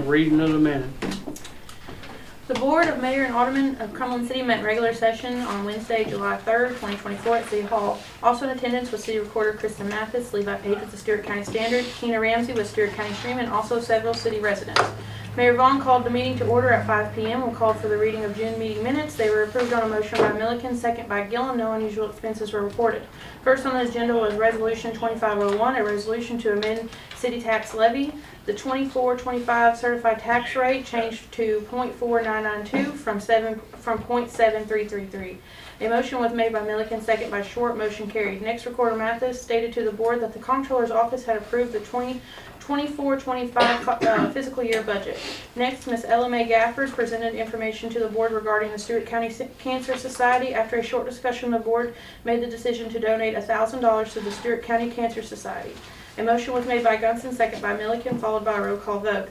Reading of the minute. The Board of Mayor and Aldermen of Cumberland City met in regular session on Wednesday, July 3rd, 2024 at City Hall. Also in attendance was City Recorder Kristen Mathis, Levi Page with the Stewart County Standard, Keena Ramsey with Stewart County Stream, and also several city residents. Mayor Vaughn called the meeting to order at 5 p.m. and called for the reading of June meeting minutes. They were approved on a motion by Milliken, second by Gillum. No unusual expenses were reported. First on the agenda was Resolution 2501, a resolution to amend city tax levy. The 24-25 certified tax rate changed to 0.4992 from 0.7333. A motion was made by Milliken, second by Short. Motion carried. Next, Recorder Mathis stated to the board that the Comptroller's Office had approved the 24-25 fiscal year budget. Next, Ms. Ella Mae Gafford presented information to the board regarding the Stewart County Cancer Society. After a short discussion, the board made the decision to donate $1,000 to the Stewart County Cancer Society. A motion was made by Gunson, second by Milliken, followed by a roll call vote.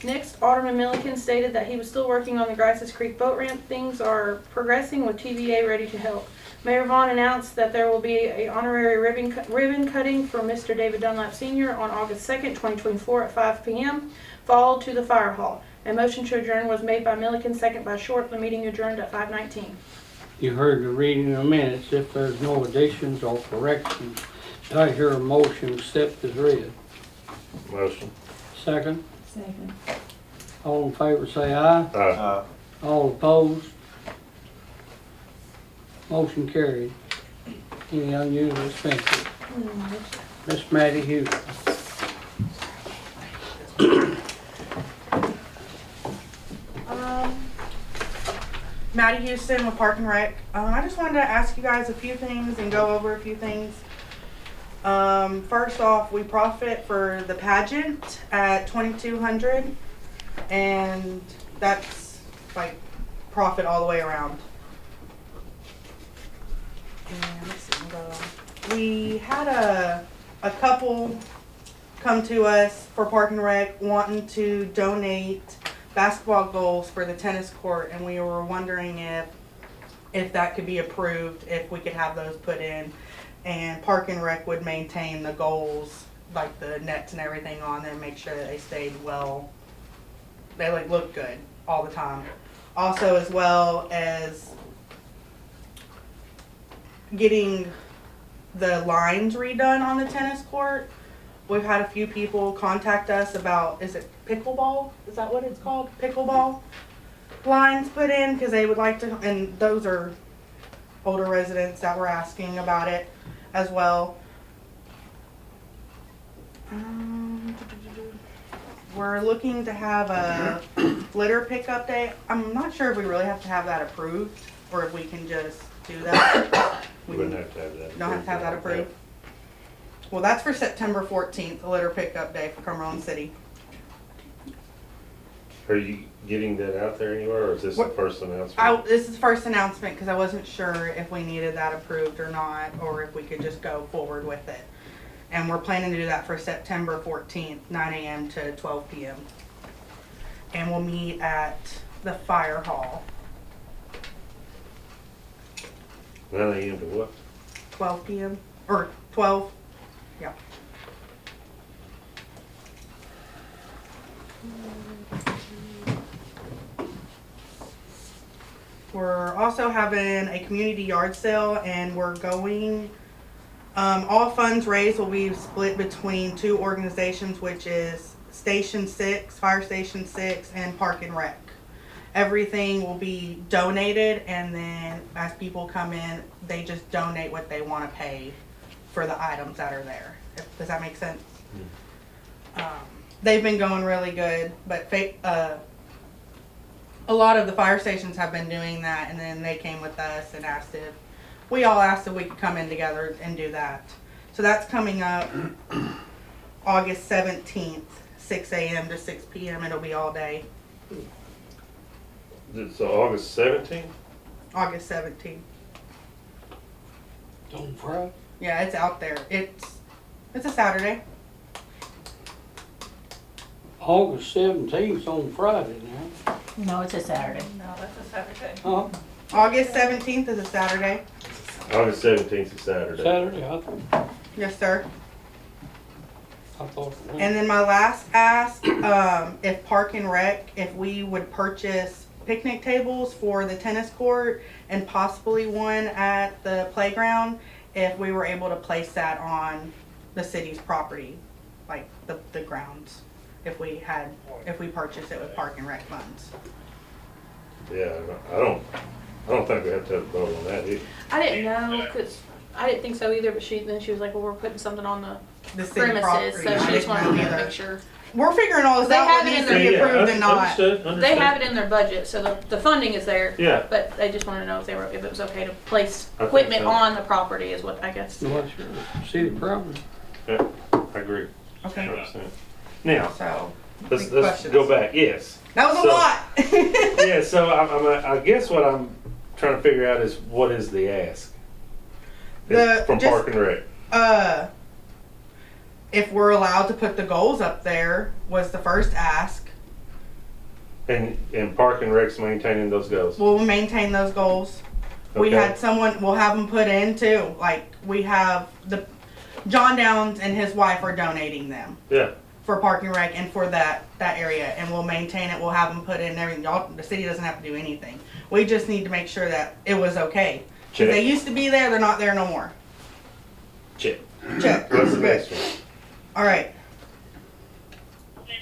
Next, Alderman Milliken stated that he was still working on the Grices Creek boat ramp. Things are progressing with TVA ready to help. Mayor Vaughn announced that there will be an honorary ribbon cutting for Mr. David Dunlap Sr. on August 2nd, 2024 at 5 p.m., followed to the fire hall. A motion to adjourn was made by Milliken, second by Short. The meeting adjourned at 5:19. You heard the reading of the minutes. If there's no additions or corrections, I hear a motion accept as read. Motion. Second. Second. All in favor say aye. Aye. All opposed. Motion carried. Any unusual expenses? Miss Maddie Hughes. Maddie Houston with Park and Rec. I just wanted to ask you guys a few things and go over a few things. First off, we profit for the pageant at $2,200, and that's like profit all the way around. And let's see, we had a couple come to us for Park and Rec wanting to donate basketball goals for the tennis court, and we were wondering if that could be approved, if we could have those put in, and Park and Rec would maintain the goals, like the nets and everything on them, make sure that they stayed well, they like look good all the time. Also, as well as getting the lines redone on the tennis court. We've had a few people contact us about, is it pickleball? Is that what it's called? Pickleball lines put in, because they would like to, and those are older residents that were asking about it as well. We're looking to have a litter pickup day. I'm not sure if we really have to have that approved, or if we can just do that. We wouldn't have to have that. Don't have to have that approved. Well, that's for September 14th, the litter pickup day for Cumberland City. Are you getting that out there anywhere, or is this the first announcement? This is the first announcement because I wasn't sure if we needed that approved or not, or if we could just go forward with it. And we're planning to do that for September 14th, 9 a.m. to 12 p.m. And we'll meet at the fire hall. 9 a.m. to what? 12 p.m. or 12. Yeah. We're also having a community yard sale, and we're going, all funds raised will be split between two organizations, which is Station 6, Fire Station 6, and Park and Rec. Everything will be donated, and then as people come in, they just donate what they want to pay for the items that are there. Does that make sense? They've been going really good, but a lot of the fire stations have been doing that, and then they came with us and asked if we could come in together and do that. So that's coming up August 17th, 6 a.m. to 6 p.m. It'll be all day. So August 17th? August 17th. On Friday? Yeah, it's out there. It's a Saturday. August 17th on Friday now. No, it's a Saturday. No, that's a Saturday. Huh? August 17th is a Saturday. August 17th is Saturday. Saturday, I think. Yes, sir. I thought it was. And then my last ask, if Park and Rec, if we would purchase picnic tables for the tennis court and possibly one at the playground, if we were able to place that on the city's property, like the grounds, if we purchased it with Park and Rec funds. Yeah, I don't think we have to have a vote on that either. I didn't know, cause I didn't think so either, but then she was like, well, we're putting something on The the city premises, property. so I she just didn't wanted know me to either. make sure. We're figuring all this They out, have what it needs in to be their- approved and not. Understood. They have it in their budget, so the funding is there. Yeah. But they just wanted to know if it was okay to place I think equipment so. on the property is what I guess. What's your city property? Yeah, I agree. Okay, 100%. Now, so, let's questions? go back. Yes. that was a So- lot. Yeah, so I guess what I'm trying to figure out is what is the ask? From just- Park and Rec. If we're allowed to put the goals up there was the first ask. And Park and Rec's maintaining those goals. We'll maintain those goals. We Okay. had someone, we'll have them put in too. Like, we have John Downs and his wife are donating them Yeah. for Park and Rec and for that area. And we'll maintain it, we'll have them put in and everything. The city doesn't have to do anything. We just need to make sure that it was okay. 'Cause Check. they used to be there, they're not there no more. Check. Check. What's the We're next good. one? All right.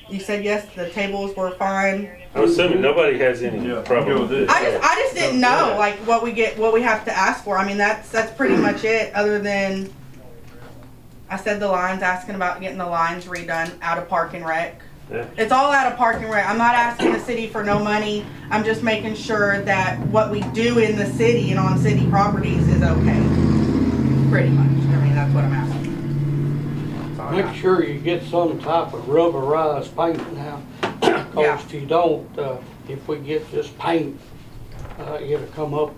You said yes, the tables were fine. I'm assuming nobody has any Yeah, problem go with with this. it. I just didn't know Yeah. like what we have to ask for. I mean that's pretty much it. Other than I said the lines, asking about getting the lines redone out of Park and Rec. Yeah. It's all out of Park and Rec. I'm not asking the city for no money. I'm just making sure that what we do in the city and on city properties is okay. Pretty much. I mean that's what I'm asking. That's all I Make got. sure you get some type of rubberized paint now. Yeah. Cause if you don't, if we get just paint, it'll come up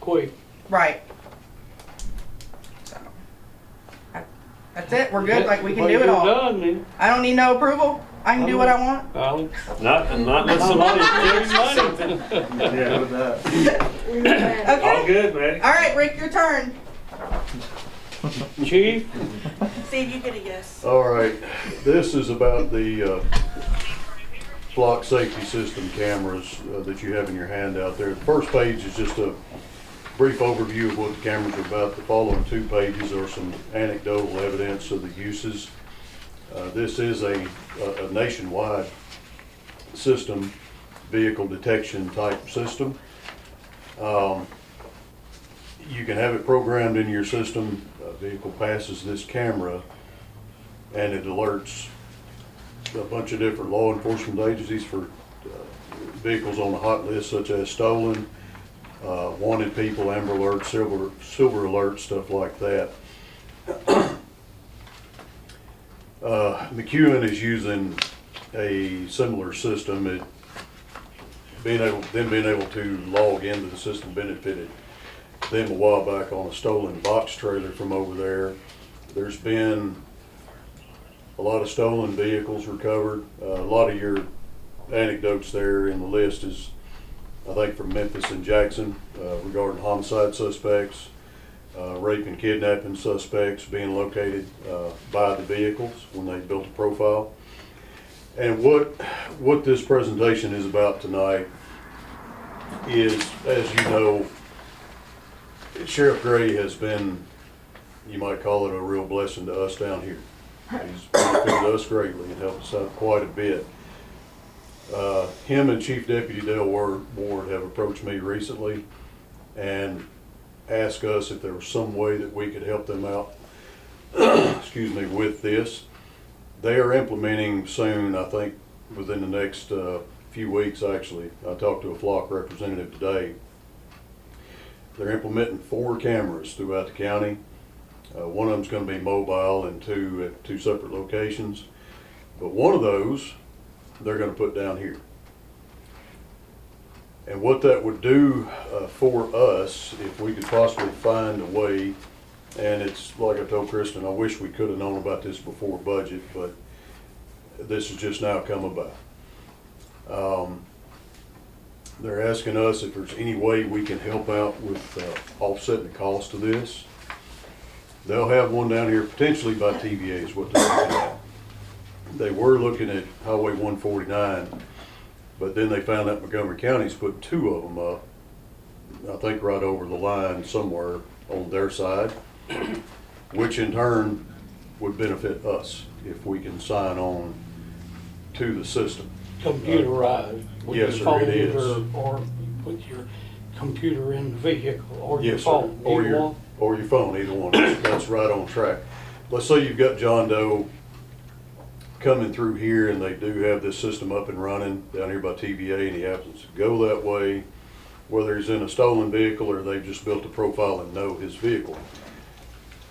quick. Right. So that's it. We're good. Like we can do it all. Done, then. I don't need no approval. I can do what I want. Well, Not unless somebody checks something. Yeah, with that. All Okay. good, man. All right, Rick, your turn. Chief, See if you get a yes. All right, this is about the block safety system cameras that you have in your hand out there. The first page is just a brief overview of what the cameras are about. The following 2 pages are some anecdotal evidence of the uses. This is a nationwide system, vehicle detection type system. You can have it programmed in your system. A vehicle passes this camera and it alerts a bunch of different law enforcement agencies for vehicles on the hot list, such as stolen, wanted people, Amber Alert, Silver Alert, stuff like that. McEwen is using a similar system. Being able to log into the system benefited them a while back on a stolen box trailer from over there. There's been a lot of stolen vehicles recovered. A lot of your anecdotes there in the list is, I think, from Memphis and Jackson regarding homicide suspects, rape and kidnapping suspects being located by the vehicles when they built a profile. And what this presentation is about tonight is, as you know, Sheriff Gray has been, you might call it a real blessing to us down here. He's benefited us greatly and helped us out quite a bit. Him and Chief Deputy Dale Ward have approached me recently and asked us if there was some way that we could help them out excuse me, with this. They are implementing soon, I think within the next few weeks actually. I talked to a flock representative today. They're implementing 4 cameras throughout the county. One of them's going to be mobile and 2 at 2 separate locations. But one of those they're going to put down here. And what that would do for us, if we could possibly find a way, and it's like I told Kristen, I wish we could have known about this before budget, but this has just now come about. They're asking us if there's any way we can help out with offsetting the cost of this. They'll have one down here potentially by TVA is what they're looking at. they were looking at Highway 149, but then they found out Montgomery County's put 2 of them up, I think right over the line somewhere on their side, which in turn would benefit us if we can sign on to the system. Computerized with your Yes, sir, phone it is. or with your computer in the vehicle or your Yes, sir. phone. Or Either one. or your phone, either one. That's right on track. Let's say you've got John Doe coming through here and they do have this system up and running down here by TVA, and he happens to go that way, whether he's in a stolen vehicle or they've just built a profile and know his vehicle.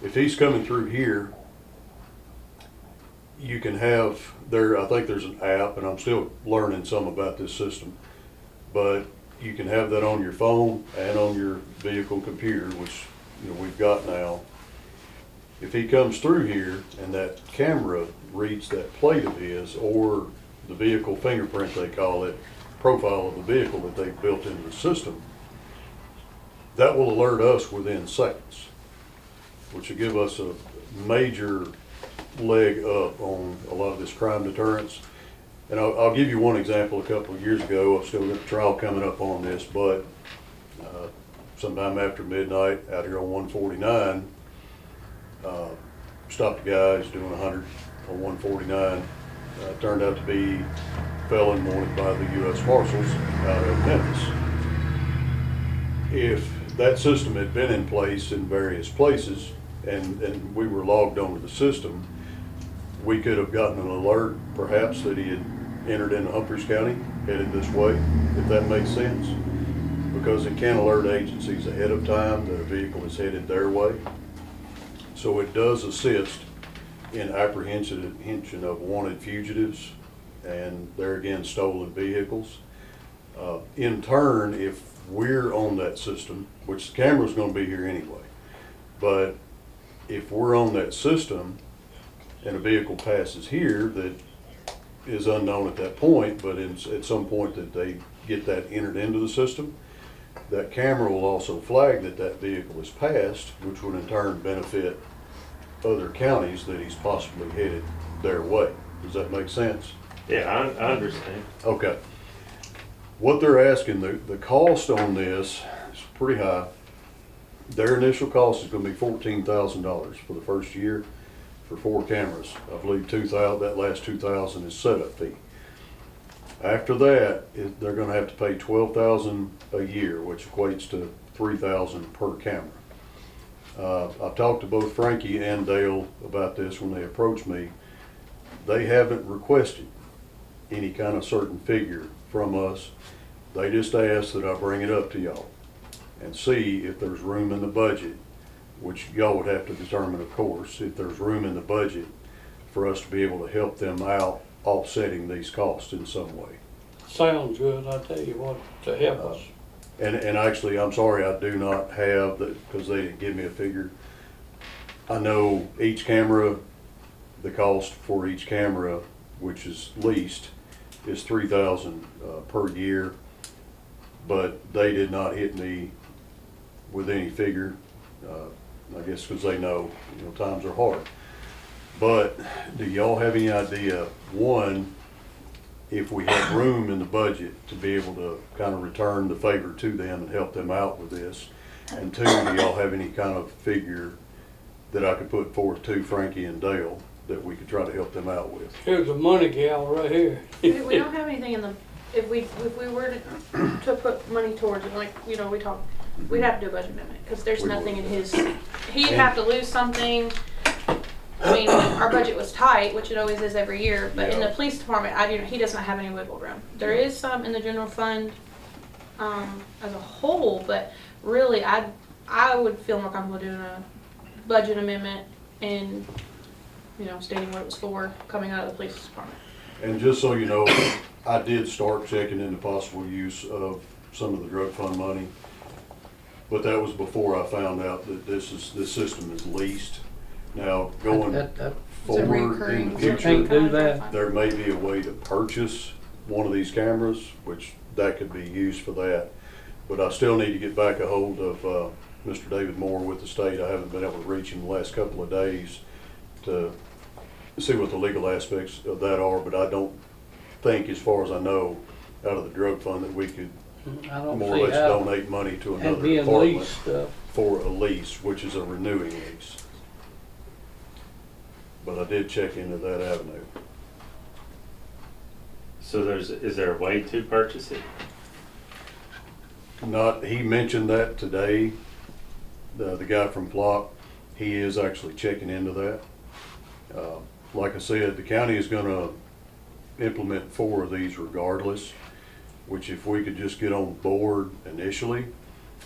If he's coming through here, you can have there, I think there's an app, and I'm still learning some about this system, but you can have that on your phone and on your vehicle computer, which, you know, we've got now. If he comes through here and that camera reads that plate of his, or the vehicle fingerprint they call it, profile of the vehicle that they've built into the system, that will alert us within seconds, which will give us a major leg up on a lot of this crime deterrence. And I'll give you one example. A couple of years ago, I've still got a trial coming up on this, but sometime after midnight out here on 149, stopped a guy who's doing 100 on 149. Turned out to be a felon wanted by the U.S. Marshals out of Memphis. If that system had been in place in various places and we were logged onto the system, we could have gotten an alert perhaps that he had entered into Humphreys County, headed this way, if that makes sense. Because it can alert agencies ahead of time that a vehicle is headed their way. So it does assist in apprehension of wanted fugitives and there again stolen vehicles. In turn, if we're on that system, which the camera's gonna be here anyway, but if we're on that system and a vehicle passes here that is unknown at that point, but at some point that they get that entered into the system, that camera will also flag that that vehicle is passed, which would in turn benefit other counties that he's possibly headed their way. Does that make sense? Yeah, I understand. Okay. What they're asking, the cost on this is pretty high. Their initial cost is gonna be $14,000 for the first year for 4 cameras. I believe 2,000, that last 2,000 is setup fee. After that, they're gonna have to pay $12,000 a year, which equates to $3,000 per camera. I've talked to both Frankie and Dale about this when they approached me. They haven't requested any kind of certain figure from us. They just asked that I bring it up to y'all and see if there's room in the budget, which y'all would have to determine, of course, if there's room in the budget for us to be able to help them out offsetting these costs in some way. Sounds good, I tell you what, to help us. And actually, I'm sorry, I do not have that, because they didn't give me a figure. I know each camera, the cost for each camera, which is leased, is $3,000 per year, but they did not hit me with any figure. I guess because they know, you know, times are hard. But do y'all have any idea, one, if we have room in the budget to be able to kind of return the favor to them and help them out with this? And two, do y'all have any kind of figure that I could put forth to Frankie and Dale that we could try to help them out with? Here's a money gal right here. We don't have anything in the, if we were to put money towards it, like, you know, we talked, we'd have to do a budget amendment, because there's We nothing in would. his, he'd have to lose something. I mean, our budget was tight, which it always is every year, but in the Yeah. police department, he does not have any wiggle room. There is some in the general fund, as a whole, but really, I would feel more comfortable doing a budget amendment and, you know, stating what it was for, coming out of the police department. And just so you know, I did start checking into possible use of some of the drug fund money, but that was before I found out that this system is leased. Now, going That- forward in the You can't future, do that. there may be a way to purchase one of these cameras, which that could be used for that. But I still need to get back a hold of Mr. David Moore with the state. I haven't been able to reach him the last couple of days to see what the legal aspects of that are, but I don't think, as far as I know, out of the drug fund, that we could I don't more or see less how donate money to that'd another be a department lease stuff. for a lease, which is a renewing lease. But I did check into that avenue. So is there a way to purchase it? He mentioned that today, the guy from Flock, he is actually checking into that. Like I said, the county is gonna implement 4 of these regardless, which if we could just get on board initially,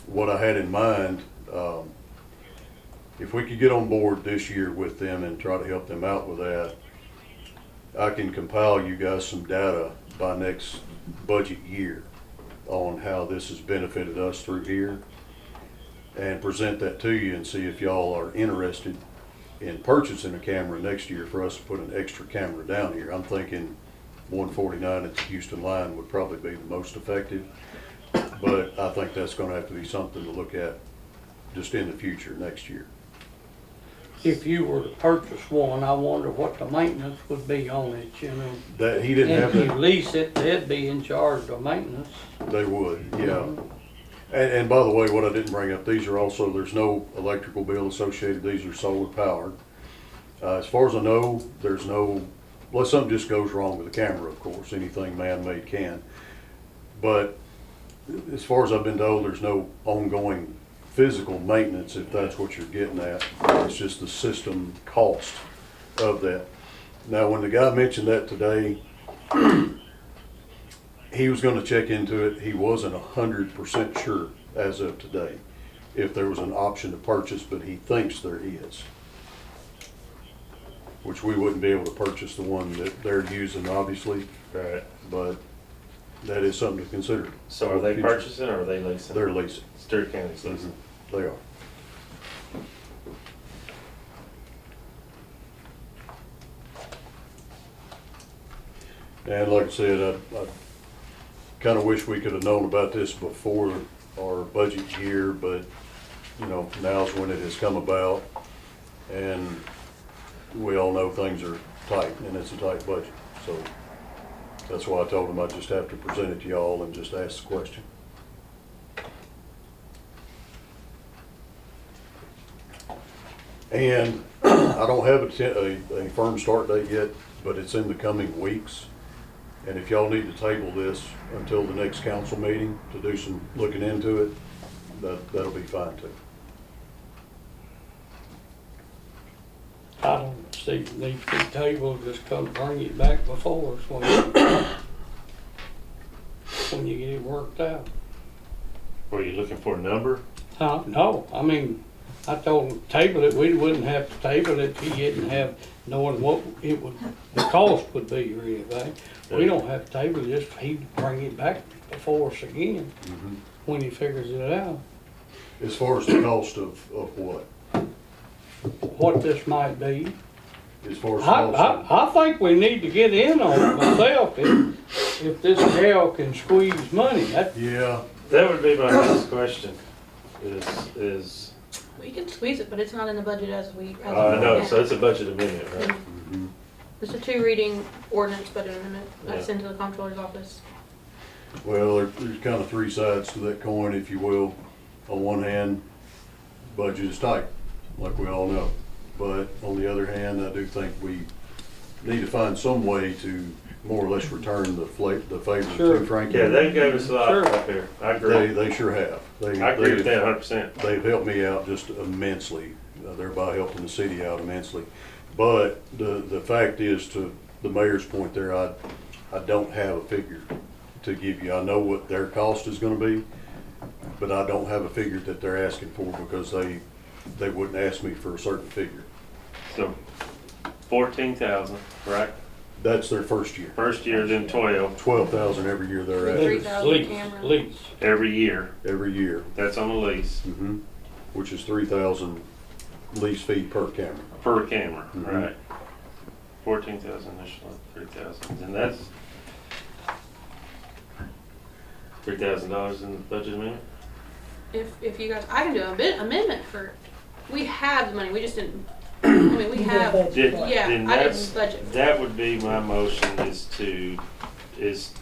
what I had in mind, if we could get on board this year with them and try to help them out with that, I can compile you guys some data by next budget year on how this has benefited us through here and present that to you and see if y'all are interested in purchasing a camera next year for us to put an extra camera down here. I'm thinking 149 at the Houston line would probably be the most effective, but I think that's gonna have to be something to look at just in the future, next year. If you were to purchase one, I wonder what the maintenance would be on it, you know. That, he didn't have If you that, lease it, they'd be in charge of maintenance. they would, yeah. And by the way, what I didn't bring up, these are also, there's no electrical bill associated, these are solar powered. As far as I know, there's no, unless something just goes wrong with the camera, of course, anything man-made can. But as far as I've been told, there's no ongoing physical maintenance, if that's what you're getting at. It's just the system cost of that. Now, when the guy mentioned that today, he was gonna check into it. He wasn't 100% sure as of today if there was an option to purchase, but he thinks there is. Which we wouldn't be able to purchase the one that they're using, obviously, Right. but that is something to consider. So are they purchasing or are they leasing? They're leasing. Stewart County's leasing. They are. And like I said, I kind of wish we could have known about this before our budget year, but, you know, now's when it has come about. And we all know things are tight, and it's a tight budget. So that's why I told them I'd just have to present it to y'all and just ask the question. And I don't have a firm start date yet, but it's in the coming weeks. And if y'all need to table this until the next council meeting to do some looking into it, that'll be fine too. I don't see the need to be tabled, just come bring it back before us when you get it worked out. Were you looking for a number? Huh? No, I mean, I told him table it, we wouldn't have to table it if he didn't have, knowing what it would, the cost would be or anything. We don't have to table it, just he'd bring it back before us again when he figures it out. As far as the cost of what? What this might be. As far as cost I think we need to get in on it myself if this gal can squeeze money. yeah, That would be my next question, is, We can squeeze it, but it's not in the budget as we. I know, so it's a budget amendment, right? It's a 2-reading ordinance budget amendment that's Yeah. sent to the comptroller's office. well, there's kind of 3 sides to that coin, if you will. On one hand, budget is tight, like we all know. But on the other hand, I do think we need to find some way to more or less return the favor Sure. to Franklin. Yeah, they gave us a lot Sure. up here. I agree. They sure have. I agree with that 100%. They've helped me out just immensely, thereby helping the city out immensely. But the fact is, to the mayor's point there, I don't have a figure to give you. I know what their cost is gonna be, but I don't have a figure that they're asking for because they wouldn't ask me for a certain figure. So 14,000, right? That's their first year. First year, then 12, 12,000 every year thereafter, 3,000 cameras. Lease. every year. every year. That's on the lease, Which is 3,000 lease fee per camera. per camera, Mhm. right? 14,000 initially, 3,000, and that's $3,000 in the budget amendment? If you guys, I can do a bit amendment for, we have the money, we just didn't, when mean, we have, yeah, Then I that's, didn't budget. that would be my motion is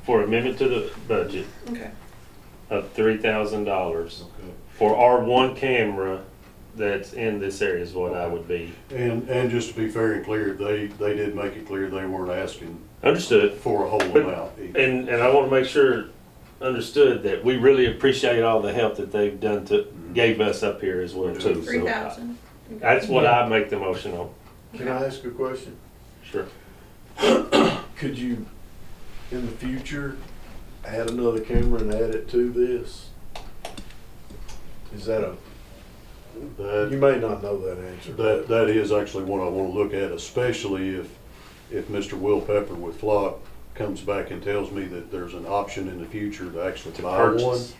for amendment to the budget Okay. of $3,000 Okay. for our one camera that's in this area is what I would be. And just to be fair and clear, they did make it clear they weren't asking Understood. for a whole But- amount. And I want to make sure understood that we really appreciate all the help that they've done gave us up here as well too. So 3,000. that's what I make the motion on. Can I ask a question? Sure. Could you, in the future, add another camera and add it to this? Is that That- you may not know that answer. That is actually what I want to look at, especially if Mr. Will Pepper with Flock comes back and tells me that there's an option in the future to actually To buy one. purchase.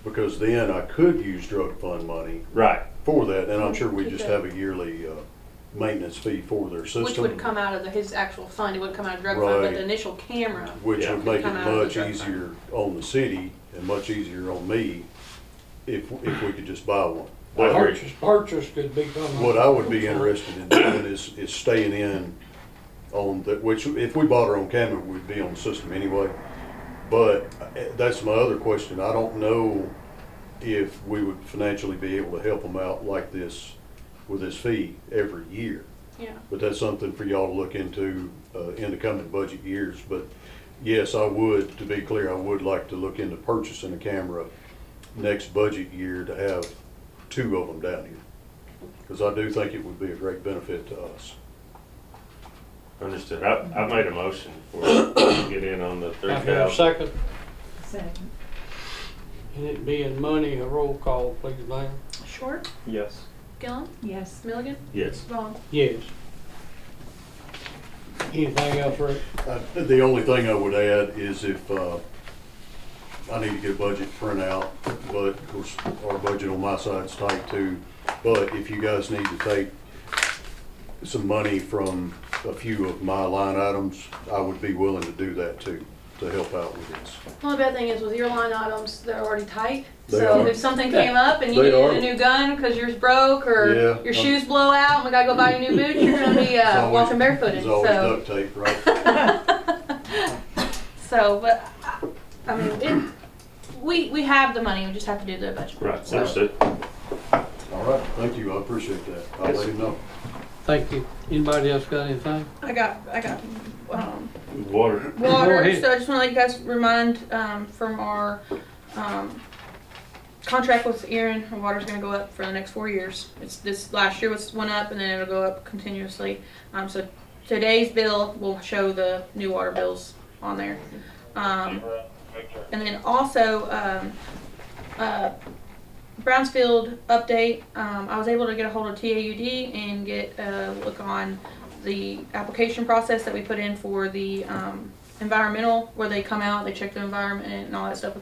Because then I could use drug fund money Right. for that, and I'm sure we Keep just it. have a yearly maintenance fee for their system. Which would come out of his actual fund, it wouldn't come out of drug fund, but Right. the initial camera. Which Yeah. would make it Come out of the much drug fund. easier on the city and much easier on me if we could just buy one. I agree. Purchase could be done. What I would be interested in doing is staying in on that, which if we bought our own camera, we'd be on the system anyway. But that's my other question. I don't know if we would financially be able to help them out like this with this fee every year. Yeah. But that's something for y'all to look into in the coming budget years. But yes, I would, to be clear, I would like to look into purchasing a camera next budget year to have 2 of them down here. Because I do think it would be a great benefit to us. Understood. I made a motion for to get in on the I have a 3,000. second, Second. and it being money, a roll call, please, ma'am. Short, Yes. Gillum, Yes. Milligan, Yes. Vaughn. Yes. Anything else, Rick? The only thing I would add is if, I need to get a budget printout, but of course, our budget on my side's tight too. But if you guys need to take some money from a few of my line items, I would be willing to do that too, to help out with this. The only bad thing is with your line items, they're already tight. They So are. if something came up and you They needed are. a new gun because yours broke or Yeah. your shoes blow out and we gotta go buy you new boots, you're gonna be It's always- walking barefooted. It's always So, duct tape, right? but I mean, we have the money. We just have to do the budget. Right. So, Understood. All right, thank you, I appreciate that. I'll let him know. Thank you. Anybody else got anything? I got Water. water. ahead. So I just want to let you guys remind from our contract with Erin, our water's going to go up for the next 4 years. It's this last year went up, and then it'll go up continuously. So today's bill will show the new water bills on there. And then also Brownsfield update. I was able to get a hold of TAUD and get a look on the application process that we put in for the environmental, where they come out, they check the environment and all that stuff.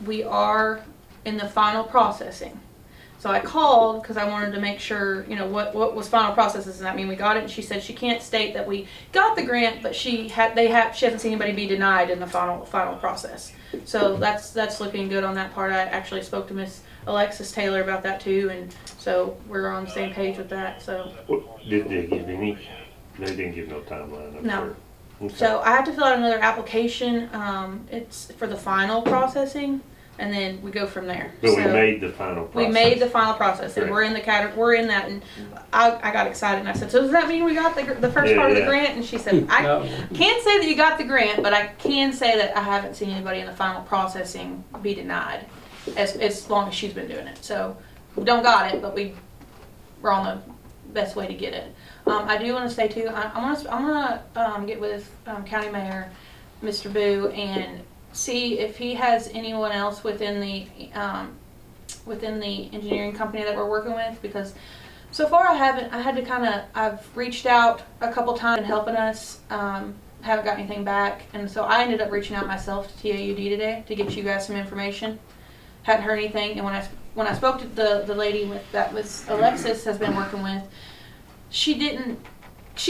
We are in the final processing. So I called because I wanted to make sure, what was final processes. Does that mean we got it? And she said she can't state that we got the grant, but she hasn't seen anybody be denied in the final process. So that's looking good on that part. I actually spoke to Miss Alexis Taylor about that too, and so we're on the same page with that. So Did they give any? They didn't give no timeline. I'm No. sure. Okay. So I have to fill out another application. It's for the final processing, and then we go from there. But we So made the final process. we made the final process, and Correct. we're in the we're in that, and I got excited and I said, so does that mean we got the first Yeah, part of the yeah. grant? And she said, I No. can't say that you got the grant, but I can say that I haven't seen anybody in the final processing be denied, as long as she's been doing it. So we don't got it, but we're on the best way to get it. I do want to say too, I'm gonna get with County Mayor, Mr. Boo, and see if he has anyone else within the engineering company that we're working with, because so far I've reached out a couple times and helping us, haven't got anything back, and so I ended up reaching out myself to TAUD today to get you guys some information. Hadn't heard anything, and when I spoke to the lady that was Alexis has been working with, she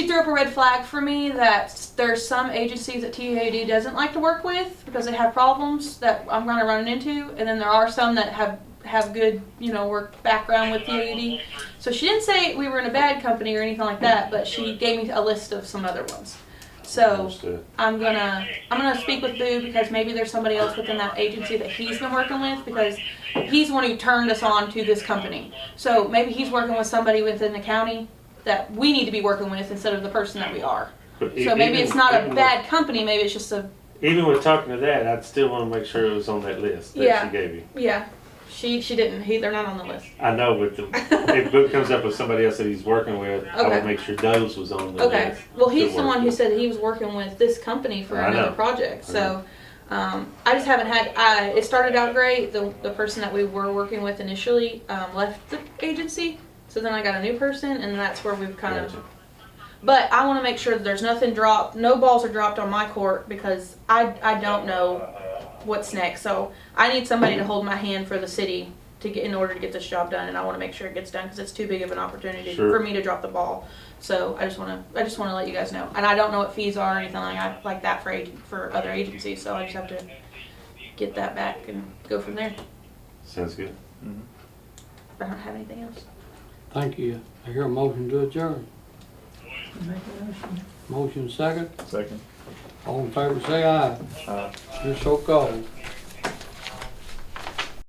threw up a red flag for me that there's some agencies that TAUD doesn't like to work with because they have problems that I'm going to run into, and then there are some that have have good, work background with the AED. So she didn't say we were in a bad company or anything like that, but she gave me a list of some other ones. So Understood. I'm gonna speak with Boo because maybe there's somebody else within that agency that he's been working with because he's the one who turned us on to this company. So maybe he's working with somebody within the county that we need to be working with instead of the person that we are. But So maybe even- it's not a even bad company, maybe it's just a, Even with talking to that, I'd still want to make sure it was on that list that Yeah. she gave you. yeah. She didn't, they're not on the list. I know, but if Book comes up with somebody else that he's working with, I Okay. would make sure those was on the Okay, list. well, he's to the work one who with. said that he was working with this company for I another know. project, I so, I just haven't had, it started out great, the person that we were working with initially, left the agency, so then I got a new person, and that's where we've kind of, Gotcha. but I wanna make sure that there's nothing dropped, no balls are dropped on my court, because I don't know what's next, so I need somebody to hold my hand for the city to get, in order to get this job done, and I wanna make sure it gets done, cause it's too big of an opportunity Sure. for me to drop the ball. So I just wanna let you guys know, and I don't know what fees are or anything like that for other agencies, so I just have to get that back and go from there. Sounds good. I don't have anything else. Thank you. I hear a motion to adjourn. Motion second. Second. All in favor say aye. Aye. You're so called.